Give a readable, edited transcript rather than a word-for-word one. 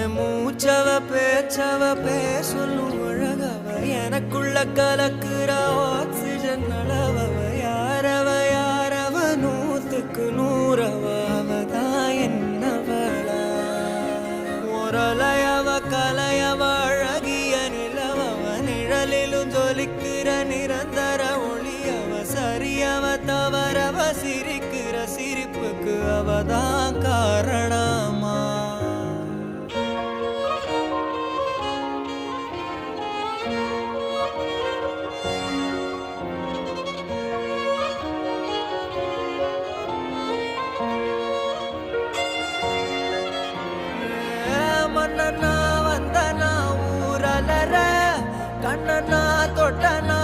மூச்சவ பேச்சவ பேசலும் அழகவ எனக்குள்ள கலக்குற ஆக்சிஜன் அளவவ யாரவ நூத்துக்கு நூறவ அவதான் என்னவளா முரலையவ கலையவ அழகிய நிலவவ நிழலிலும் ஜொலிக்கிற நிரந்தர ஒளியவ சரியவ தவறவ சிரிக்கிற சிரிப்புக்கு அவதான் காரணமா மன்னனா வந்தனா ஊரலற கண்ணனா தொட்டனா